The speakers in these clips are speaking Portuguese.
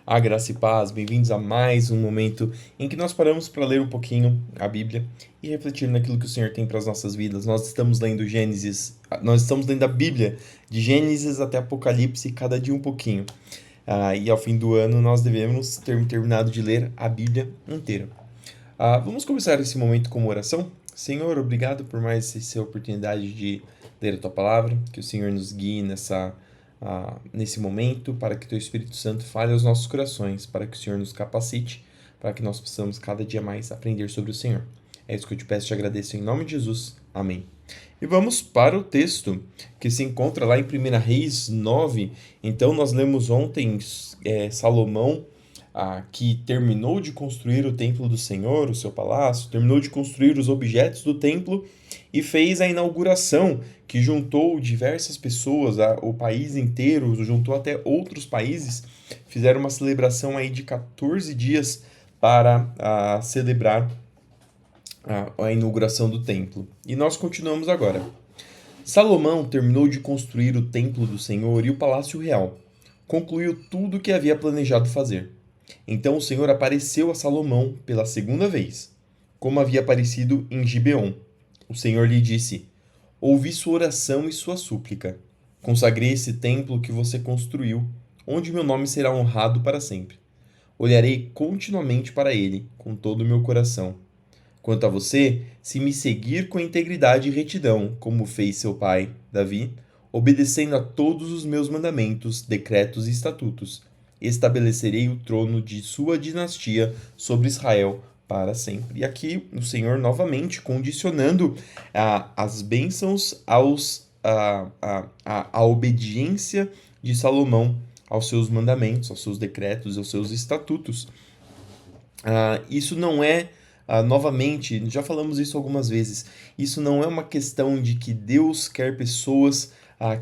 A graça e paz, bem-vindos a mais um momento em que nós paramos para ler um pouquinho a Bíblia e refletir naquilo que o Senhor tem para as nossas vidas. Nós estamos lendo Gênesis, nós estamos lendo a Bíblia de Gênesis até Apocalipse, cada dia um pouquinho. E ao fim do ano nós devemos ter terminado de ler a Bíblia inteira. Vamos começar esse momento com uma oração? Senhor, obrigado por mais essa oportunidade de ler a Tua Palavra, que o Senhor nos guie nesse momento, para que Teu Espírito Santo fale aos nossos corações, para que o Senhor nos capacite, para que nós possamos cada dia mais aprender sobre o Senhor. É isso que eu te peço e te agradeço em nome de Jesus. Amém. E vamos para o texto que se encontra lá em 1 Reis 9. Então, nós lemos ontem Salomão, que terminou de construir o templo do Senhor, o seu palácio, terminou de construir os objetos do templo e fez a inauguração, que juntou diversas pessoas, o país inteiro, juntou até outros países, fizeram uma celebração aí de 14 dias para celebrar a inauguração do templo. E nós continuamos agora. Salomão terminou de construir o templo do Senhor e o palácio real. Concluiu tudo o que havia planejado fazer. Então o Senhor apareceu a Salomão pela segunda vez, como havia aparecido em Gibeon. O Senhor lhe disse: Ouvi sua oração e sua súplica. Consagrei esse templo que você construiu, onde meu nome será honrado para sempre. Olharei continuamente para ele, com todo o meu coração. Quanto a você, se me seguir com integridade e retidão, como fez seu pai, Davi, obedecendo a todos os meus mandamentos, decretos e estatutos, estabelecerei o trono de sua dinastia sobre Israel para sempre. E aqui o Senhor novamente condicionando as bênçãos à obediência de Salomão aos seus mandamentos, aos seus decretos, aos seus estatutos. Isso não é, novamente, já falamos isso algumas vezes, isso não é uma questão de que Deus quer pessoas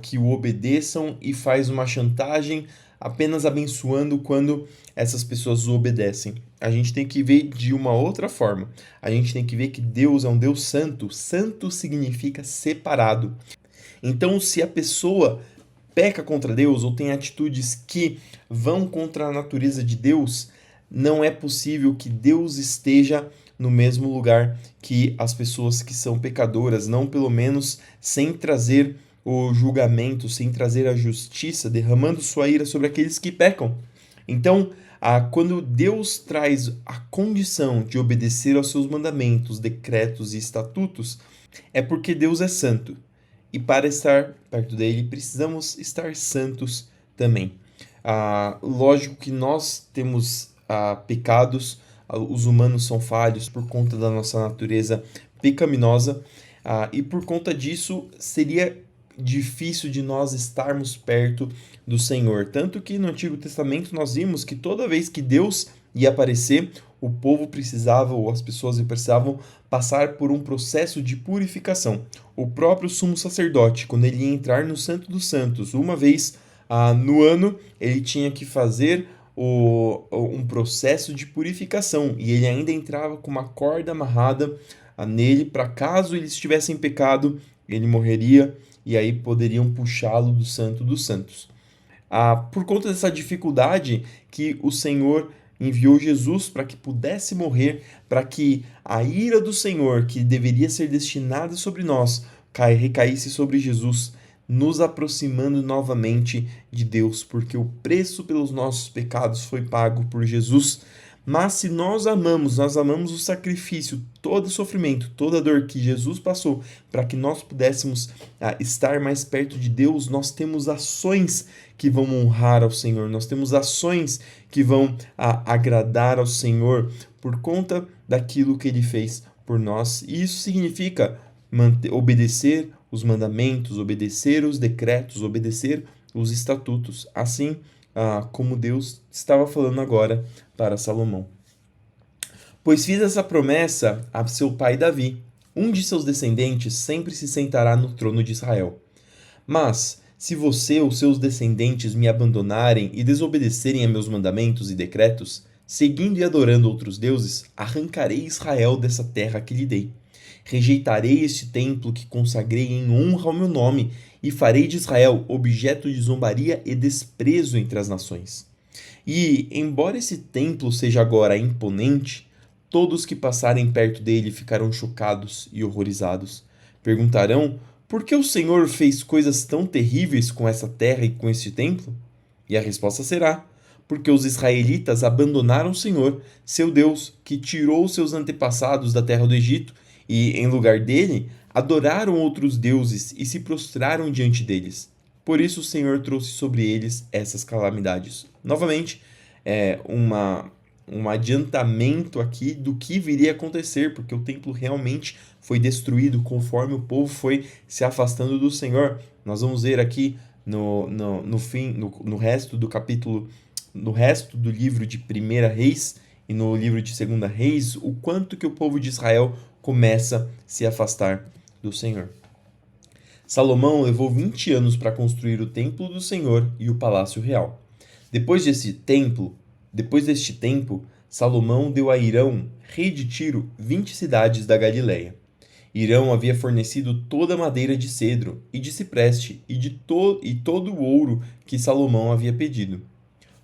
que o obedeçam e faz uma chantagem apenas abençoando quando essas pessoas o obedecem. A gente tem que ver de uma outra forma. A gente tem que ver que Deus é um Deus santo. Santo significa separado. Então, se a pessoa peca contra Deus ou tem atitudes que vão contra a natureza de Deus, não é possível que Deus esteja no mesmo lugar que as pessoas que são pecadoras, não pelo menos sem trazer o julgamento, sem trazer a justiça, derramando sua ira sobre aqueles que pecam. Então, quando Deus traz a condição de obedecer aos seus mandamentos, decretos e estatutos, é porque Deus é santo. E para estar perto dele, precisamos estar santos também. Lógico que nós temos pecados, os humanos são falhos por conta da nossa natureza pecaminosa, e por conta disso seria difícil de nós estarmos perto do Senhor. Tanto que no Antigo Testamento nós vimos que toda vez que Deus ia aparecer, o povo precisava, ou as pessoas precisavam passar por um processo de purificação. O próprio sumo sacerdote, quando ele ia entrar no Santo dos Santos, uma vez no ano, ele tinha que fazer um processo de purificação, e ele ainda entrava com uma corda amarrada nele, para caso ele estivesse em pecado, ele morreria, e aí poderiam puxá-lo do Santo dos Santos. Por conta dessa dificuldade que o Senhor enviou Jesus para que pudesse morrer, para que a ira do Senhor, que deveria ser destinada sobre nós, recaísse sobre Jesus, nos aproximando novamente de Deus, porque o preço pelos nossos pecados foi pago por Jesus. Mas se nós amamos o sacrifício, todo o sofrimento, toda a dor que Jesus passou para que nós pudéssemos estar mais perto de Deus, nós temos ações que vão honrar ao Senhor, nós temos ações que vão agradar ao Senhor por conta daquilo que Ele fez por nós. E isso significa obedecer os mandamentos, obedecer os decretos, obedecer os estatutos, assim como Deus estava falando agora para Salomão. Pois fiz essa promessa a seu pai Davi: um de seus descendentes sempre se sentará no trono de Israel. Mas, se você ou seus descendentes me abandonarem e desobedecerem a meus mandamentos e decretos, seguindo e adorando outros deuses, arrancarei Israel dessa terra que lhe dei. Rejeitarei este templo que consagrei em honra ao meu nome, e farei de Israel objeto de zombaria e desprezo entre as nações. E, embora esse templo seja agora imponente, todos que passarem perto dele ficarão chocados e horrorizados. Perguntarão por que o Senhor fez coisas tão terríveis com essa terra e com este templo? E a resposta será: porque os israelitas abandonaram o Senhor, seu Deus, que tirou seus antepassados da terra do Egito, e, em lugar dele, adoraram outros deuses e se prostraram diante deles. Por isso o Senhor trouxe sobre eles essas calamidades. Novamente, um adiantamento aqui do que viria a acontecer, porque o templo realmente foi destruído conforme o povo foi se afastando do Senhor. Nós vamos ver aqui no resto do capítulo, no resto do livro de 1 Reis e no livro de 2 Reis, o quanto que o povo de Israel começa a se afastar do Senhor. Salomão levou 20 anos para construir o templo do Senhor e o palácio real. Depois deste tempo, Salomão deu a Hirão, rei de Tiro, 20 cidades da Galileia. Hirão havia fornecido toda a madeira de cedro e de cipreste e todo o ouro que Salomão havia pedido.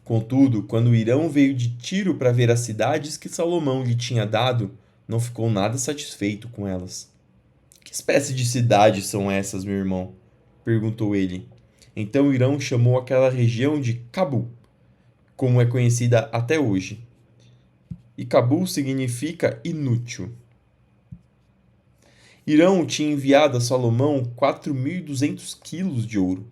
Contudo, quando Hirão veio de Tiro para ver as cidades que Salomão lhe tinha dado, não ficou nada satisfeito com elas. Que espécie de cidades são essas, meu irmão? Perguntou ele. Então Hirão chamou aquela região de Cabu, como é conhecida até hoje. E Cabu significa inútil. Hirão tinha enviado a Salomão 4.200 quilos de ouro.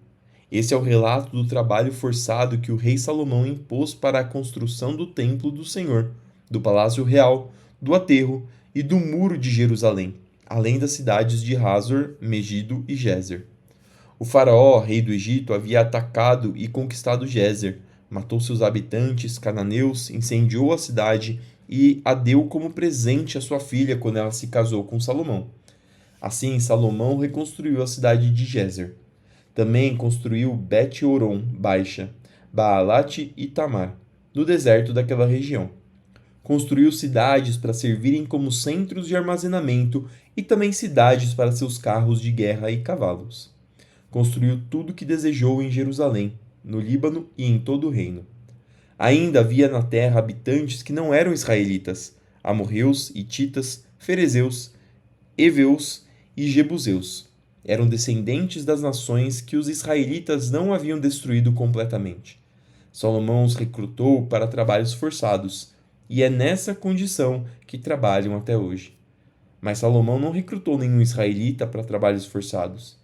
Esse é o relato do trabalho forçado que o rei Salomão impôs para a construção do templo do Senhor, do palácio real, do aterro e do muro de Jerusalém, além das cidades de Hazor, Megido e Gézer. O faraó, rei do Egito, havia atacado e conquistado Gézer, matou seus habitantes cananeus, incendiou a cidade e a deu como presente à sua filha quando ela se casou com Salomão. Assim, Salomão reconstruiu a cidade de Gézer. Também construiu Bet-Horon Baixa, Baalat e Tamar, no deserto daquela região. Construiu cidades para servirem como centros de armazenamento e também cidades para seus carros de guerra e cavalos. Construiu tudo o que desejou em Jerusalém, no Líbano e em todo o reino. Ainda havia na terra habitantes que não eram israelitas: amorreus, hititas, ferezeus, heveus e jebuseus. Eram descendentes das nações que os israelitas não haviam destruído completamente. Salomão os recrutou para trabalhos forçados, e é nessa condição que trabalham até hoje. Mas Salomão não recrutou nenhum israelita para trabalhos forçados.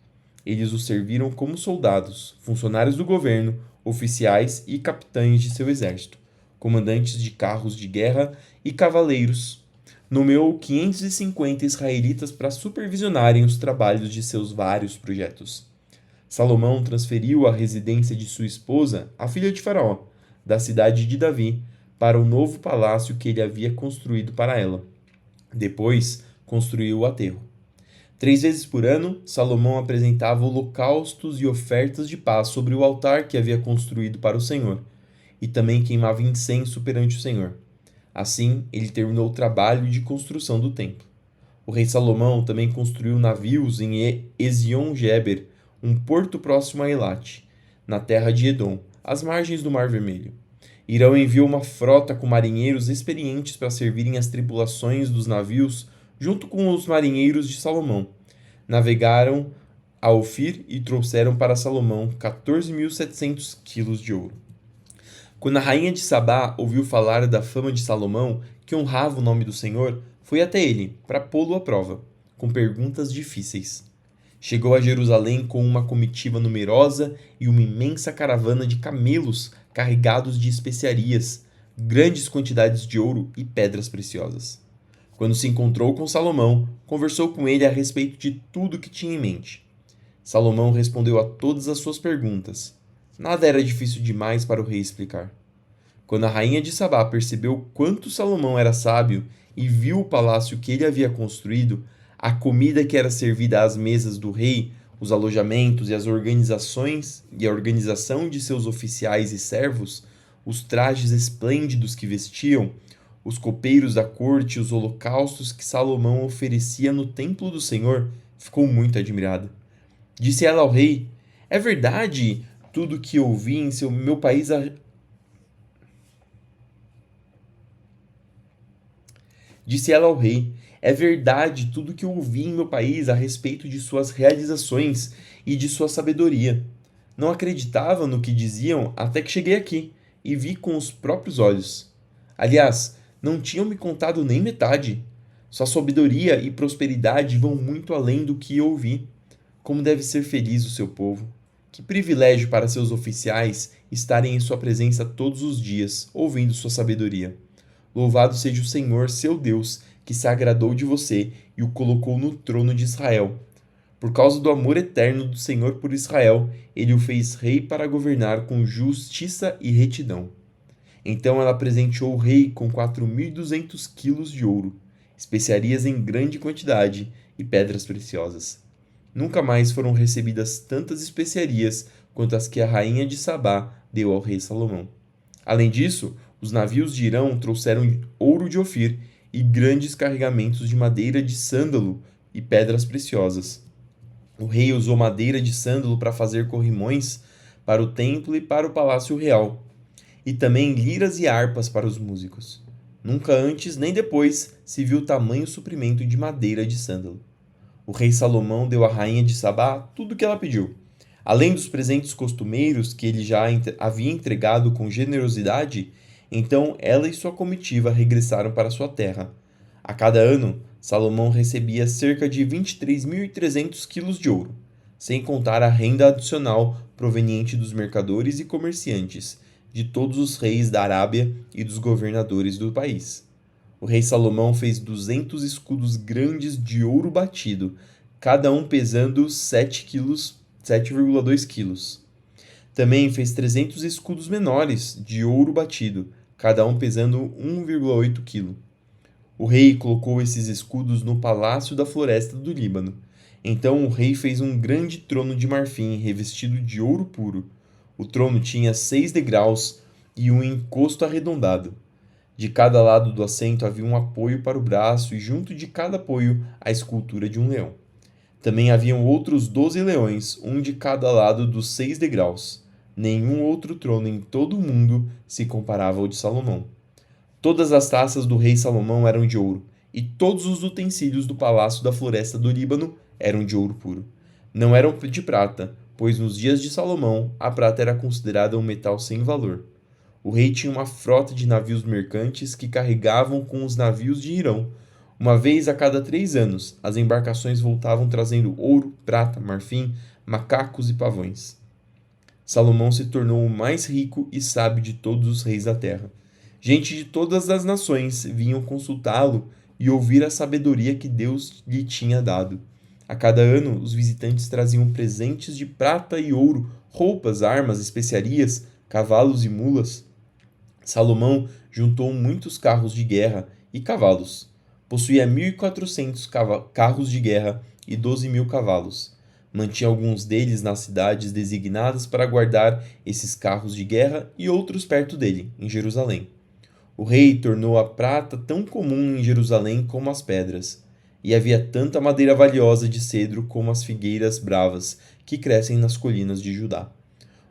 Eles os serviram como soldados, funcionários do governo, oficiais e capitães de seu exército, comandantes de carros de guerra e cavaleiros. Nomeou 550 israelitas para supervisionarem os trabalhos de seus vários projetos. Salomão transferiu a residência de sua esposa, a filha de Faraó, da cidade de Davi, para o novo palácio que ele havia construído para ela. Depois, construiu o aterro. 3 vezes por ano, Salomão apresentava holocaustos e ofertas de paz sobre o altar que havia construído para o Senhor, e também queimava incenso perante o Senhor. Assim, ele terminou o trabalho de construção do templo. O rei Salomão também construiu navios em Ezion-Geber, um porto próximo a Eilat, na terra de Edom, às margens do Mar Vermelho. Hirão enviou uma frota com marinheiros experientes para servirem as tripulações dos navios junto com os marinheiros de Salomão. Navegaram a Ofir e trouxeram para Salomão 14.700 quilos de ouro. Quando a rainha de Sabá ouviu falar da fama de Salomão, que honrava o nome do Senhor, foi até ele, para pô-lo à prova, com perguntas difíceis. Chegou a Jerusalém com uma comitiva numerosa e uma imensa caravana de camelos carregados de especiarias, grandes quantidades de ouro e pedras preciosas. Quando se encontrou com Salomão, conversou com ele a respeito de tudo que tinha em mente. Salomão respondeu a todas as suas perguntas. Nada era difícil demais para o rei explicar. Quando a rainha de Sabá percebeu quanto Salomão era sábio e viu o palácio que ele havia construído, a comida que era servida às mesas do rei, os alojamentos e as organizações e a organização de seus oficiais e servos, os trajes esplêndidos que vestiam, os copeiros da corte e os holocaustos que Salomão oferecia no templo do Senhor, ficou muito admirada. Disse ela ao rei: É verdade tudo que ouvi em meu país Disse ela ao rei: é verdade tudo que eu ouvi em meu país a respeito de suas realizações e de sua sabedoria. Não acreditava no que diziam até que cheguei aqui e vi com os próprios olhos. Aliás, não tinham me contado nem metade. Sua sabedoria e prosperidade vão muito além do que ouvi. Como deve ser feliz o seu povo. Que privilégio para seus oficiais estarem em sua presença todos os dias, ouvindo sua sabedoria. Louvado seja o Senhor, seu Deus, que se agradou de você e o colocou no trono de Israel. Por causa do amor eterno do Senhor por Israel, ele o fez rei para governar com justiça e retidão. Então ela presenteou o rei com 4.200 quilos de ouro, especiarias em grande quantidade e pedras preciosas. Nunca mais foram recebidas tantas especiarias quanto as que a rainha de Sabá deu ao rei Salomão. Além disso, os navios de Irão trouxeram ouro de Ofir e grandes carregamentos de madeira de sândalo e pedras preciosas. O rei usou madeira de sândalo para fazer corrimões para o templo e para o palácio real, e também liras e harpas para os músicos. Nunca antes nem depois se viu tamanho suprimento de madeira de sândalo. O rei Salomão deu à rainha de Sabá tudo o que ela pediu. Além dos presentes costumeiros que ele já havia entregado com generosidade, então ela e sua comitiva regressaram para sua terra. A cada ano, Salomão recebia cerca de 23.300 quilos de ouro, sem contar a renda adicional proveniente dos mercadores e comerciantes, de todos os reis da Arábia e dos governadores do país. O rei Salomão fez 200 escudos grandes de ouro batido, cada um pesando 7,2 quilos. Também fez 300 escudos menores de ouro batido, cada um pesando 1,8 quilo. O rei colocou esses escudos no palácio da floresta do Líbano. Então o rei fez um grande trono de marfim revestido de ouro puro. O trono tinha 6 degraus e um encosto arredondado. De cada lado do assento havia um apoio para o braço e junto de cada apoio a escultura de um leão. Também haviam outros 12 leões, um de cada lado dos 6 degraus. Nenhum outro trono em todo o mundo se comparava ao de Salomão. Todas as taças do rei Salomão eram de ouro, e todos os utensílios do palácio da floresta do Líbano eram de ouro puro. Não eram de prata, pois nos dias de Salomão a prata era considerada um metal sem valor. O rei tinha uma frota de navios mercantes que carregavam com os navios de Irão. Uma vez a cada 3 anos, as embarcações voltavam trazendo ouro, prata, marfim, macacos e pavões. Salomão se tornou o mais rico e sábio de todos os reis da terra. Gente de todas as nações vinham consultá-lo e ouvir a sabedoria que Deus lhe tinha dado. A cada ano, os visitantes traziam presentes de prata e ouro, roupas, armas, especiarias, cavalos e mulas. Salomão juntou muitos carros de guerra e cavalos. Possuía 1.400 carros de guerra e 12.000 cavalos. Mantinha alguns deles nas cidades designadas para guardar esses carros de guerra e outros perto dele, em Jerusalém. O rei tornou a prata tão comum em Jerusalém como as pedras, e havia tanta madeira valiosa de cedro como as figueiras bravas que crescem nas colinas de Judá.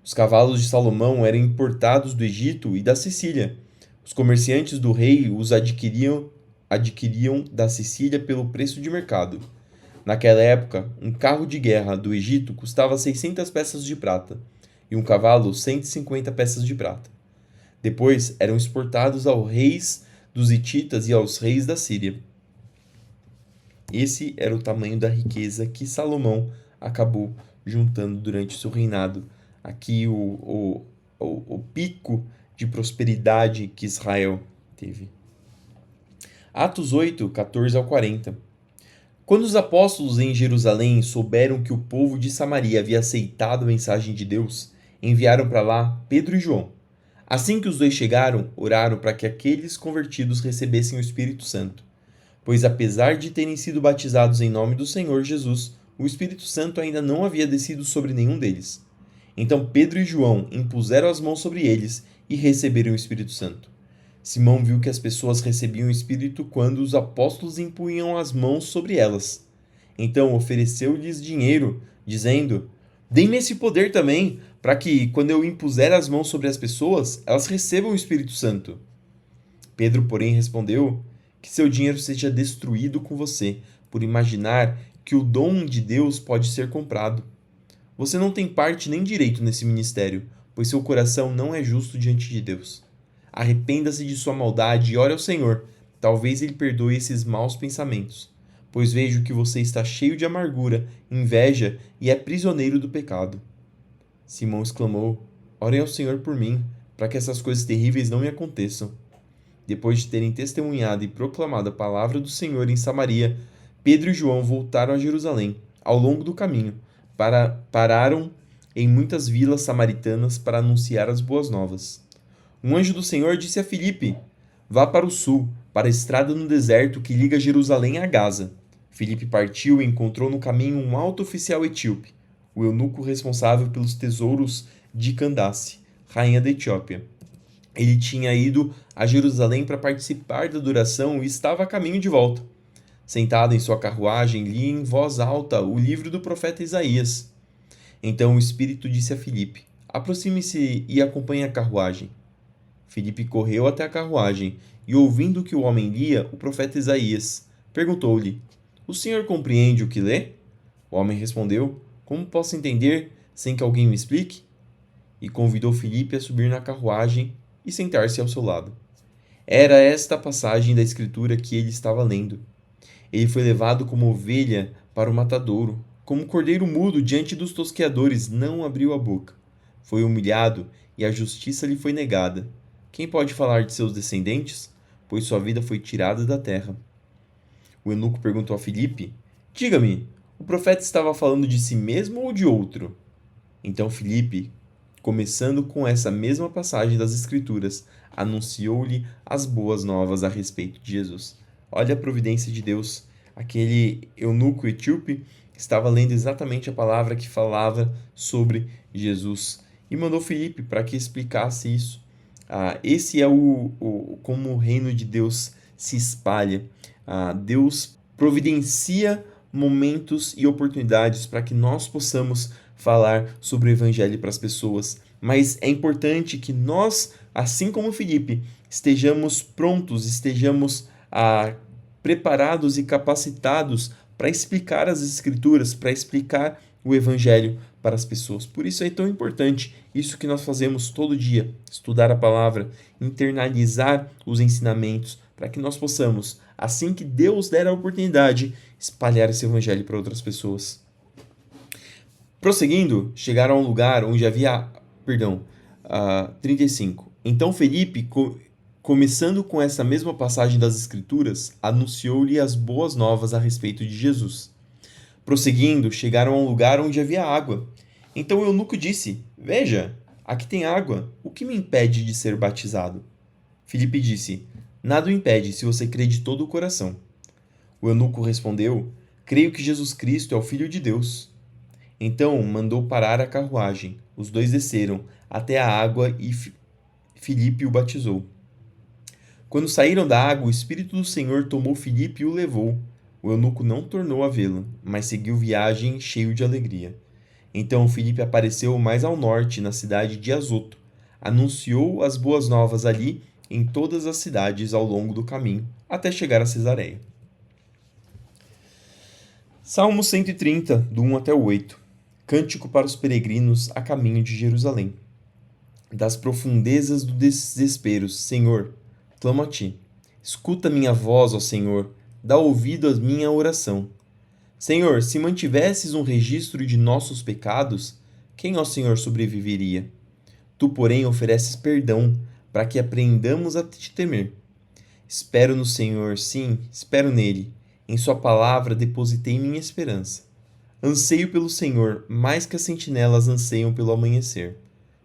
Os cavalos de Salomão eram importados do Egito e da Sicília. Os comerciantes do rei os adquiriam da Sicília pelo preço de mercado. Naquela época, um carro de guerra do Egito custava 600 peças de prata e um cavalo 150 peças de prata. Depois eram exportados aos reis dos hititas e aos reis da Síria. Esse era o tamanho da riqueza que Salomão acabou juntando durante seu reinado. Aqui o pico de prosperidade que Israel teve. Atos 8, 14 ao 40. Quando os apóstolos em Jerusalém souberam que o povo de Samaria havia aceitado a mensagem de Deus, enviaram para lá Pedro e João. Assim que os dois chegaram, oraram para que aqueles convertidos recebessem o Espírito Santo. Pois apesar de terem sido batizados em nome do Senhor Jesus, o Espírito Santo ainda não havia descido sobre nenhum deles. Então Pedro e João impuseram as mãos sobre eles e receberam o Espírito Santo. Simão viu que as pessoas recebiam o Espírito quando os apóstolos impunham as mãos sobre elas. Então ofereceu-lhes dinheiro, dizendo: "Dê-me esse poder também, para que, quando eu impuser as mãos sobre as pessoas, elas recebam o Espírito Santo." Pedro, porém, respondeu: que seu dinheiro seja destruído com você, por imaginar que o dom de Deus pode ser comprado. Você não tem parte nem direito nesse ministério, pois seu coração não é justo diante de Deus. Arrependa-se de sua maldade e ore ao Senhor. Talvez ele perdoe esses maus pensamentos, pois vejo que você está cheio de amargura, inveja e é prisioneiro do pecado. Simão exclamou: Orem ao Senhor por mim, para que essas coisas terríveis não me aconteçam. Depois de terem testemunhado e proclamado a palavra do Senhor em Samaria, Pedro e João voltaram a Jerusalém. Ao longo do caminho, pararam em muitas vilas samaritanas para anunciar as boas novas. Um anjo do Senhor disse a Filipe: Vá para o sul, para a estrada no deserto que liga Jerusalém a Gaza. Filipe partiu e encontrou no caminho um alto oficial etíope, o eunuco responsável pelos tesouros de Candace, rainha da Etiópia. Ele tinha ido a Jerusalém para participar da adoração e estava a caminho de volta. Sentado em sua carruagem, lia em voz alta o livro do profeta Isaías. Então o Espírito disse a Filipe: Aproxime-se e acompanhe a carruagem. Filipe correu até a carruagem e, ouvindo que o homem lia o profeta Isaías, perguntou-lhe: O senhor compreende o que lê? O homem respondeu: Como posso entender sem que alguém me explique? E convidou Filipe a subir na carruagem e sentar-se ao seu lado. Era esta a passagem da Escritura que ele estava lendo. Ele foi levado como ovelha para o matadouro, como cordeiro mudo diante dos tosqueadores, não abriu a boca. Foi humilhado e a justiça lhe foi negada. Quem pode falar de seus descendentes? Pois sua vida foi tirada da terra. O eunuco perguntou a Filipe: Diga-me, o profeta estava falando de si mesmo ou de outro? Então Filipe, começando com essa mesma passagem das Escrituras, anunciou-lhe as boas novas a respeito de Jesus. Olha a providência de Deus. Aquele eunuco etíope estava lendo exatamente a palavra que falava sobre Jesus e mandou Filipe para que explicasse isso. Esse é como o reino de Deus se espalha. Deus providencia momentos e oportunidades para que nós possamos falar sobre o evangelho para as pessoas. Mas é importante que nós, assim como Filipe, estejamos prontos, estejamos preparados e capacitados para explicar as Escrituras, para explicar o evangelho para as pessoas. Por isso é tão importante isso que nós fazemos todo dia, estudar a palavra, internalizar os ensinamentos, para que nós possamos, assim que Deus der a oportunidade, espalhar esse evangelho para outras pessoas. Prosseguindo, chegaram a um lugar onde havia, 35. Então Felipe, começando com essa mesma passagem das Escrituras, anunciou-lhe as boas novas a respeito de Jesus. Prosseguindo, chegaram a um lugar onde havia água. Então o eunuco disse: Veja, aqui tem água, o que me impede de ser batizado? Filipe disse: Nada o impede, se você crê de todo o coração. O eunuco respondeu: Creio que Jesus Cristo é o Filho de Deus. Então mandou parar a carruagem. Os dois desceram até a água e Filipe o batizou. Quando saíram da água, o Espírito do Senhor tomou Filipe e o levou. O eunuco não tornou a vê-lo, mas seguiu viagem cheio de alegria. Então Filipe apareceu mais ao norte, na cidade de Azoto. Anunciou as boas novas ali em todas as cidades ao longo do caminho, até chegar a Cesareia. Salmo 130, do 1 até o 8. Cântico para os peregrinos a caminho de Jerusalém. Das profundezas do desespero, Senhor, clamo a ti. Escuta minha voz, ó Senhor, dá ouvido à minha oração. Senhor, se mantivesses um registro de nossos pecados, quem, ó Senhor, sobreviveria? Tu, porém, ofereces perdão, para que aprendamos a te temer. Espero no Senhor, sim, espero nele. Em sua palavra depositei minha esperança. Anseio pelo Senhor, mais que as sentinelas anseiam pelo amanhecer.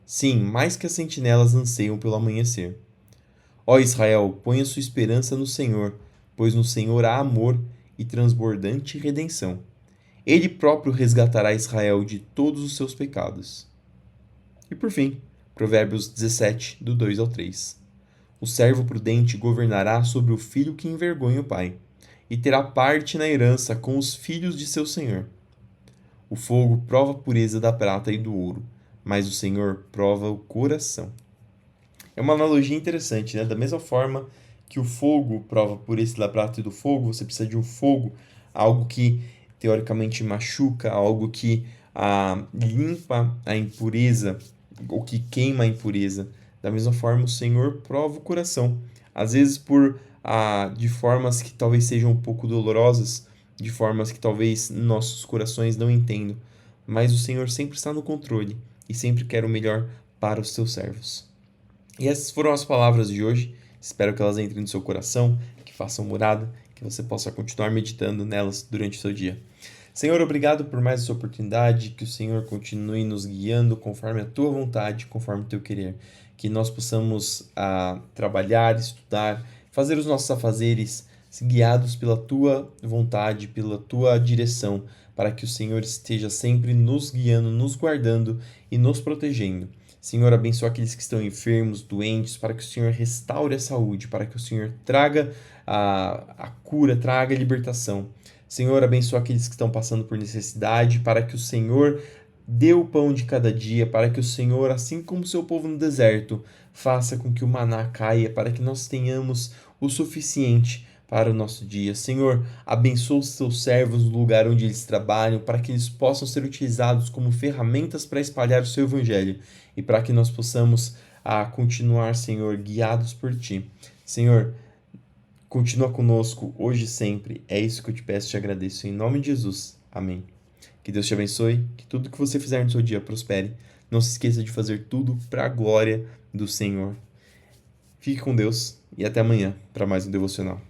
Sim, mais que as sentinelas anseiam pelo amanhecer. Ó Israel, ponha sua esperança no Senhor, pois no Senhor há amor e transbordante redenção. Ele próprio resgatará Israel de todos os seus pecados. E por fim, Provérbios 17, do 2 ao 3. O servo prudente governará sobre o filho que envergonha o pai, e terá parte na herança com os filhos de seu senhor. O fogo prova a pureza da prata e do ouro, mas o Senhor prova o coração. É uma analogia interessante, né? Da mesma forma que o fogo prova por esse labrato do fogo, você precisa de um fogo, algo que teoricamente machuca, algo que limpa a impureza, ou que queima a impureza. Da mesma forma, o Senhor prova o coração, às vezes de formas que talvez sejam um pouco dolorosas, de formas que talvez nossos corações não entendam, mas o Senhor sempre está no controle e sempre quer o melhor para os seus servos. E essas foram as palavras de hoje. Espero que elas entrem no seu coração, que façam morada, que você possa continuar meditando nelas durante o seu dia. Senhor, obrigado por mais essa oportunidade, que o Senhor continue nos guiando conforme a tua vontade, conforme o teu querer. Que nós possamos trabalhar, estudar, fazer os nossos afazeres guiados pela tua vontade, pela tua direção, para que o Senhor esteja sempre nos guiando, nos guardando e nos protegendo. Senhor, abençoa aqueles que estão enfermos, doentes, para que o Senhor restaure a saúde, para que o Senhor traga a cura, traga a libertação. Senhor, abençoa aqueles que estão passando por necessidade, para que o Senhor dê o pão de cada dia, para que o Senhor, assim como o seu povo no deserto, faça com que o maná caia, para que nós tenhamos o suficiente para o nosso dia. Senhor, abençoa os teus servos no lugar onde eles trabalham, para que eles possam ser utilizados como ferramentas para espalhar o seu evangelho e para que nós possamos continuar, Senhor, guiados por ti. Senhor, continua conosco hoje e sempre. É isso que eu te peço e te agradeço. Em nome de Jesus. Amém. Que Deus te abençoe, que tudo que você fizer no seu dia prospere. Não se esqueça de fazer tudo para a glória do Senhor. Fique com Deus e até amanhã para mais um devocional.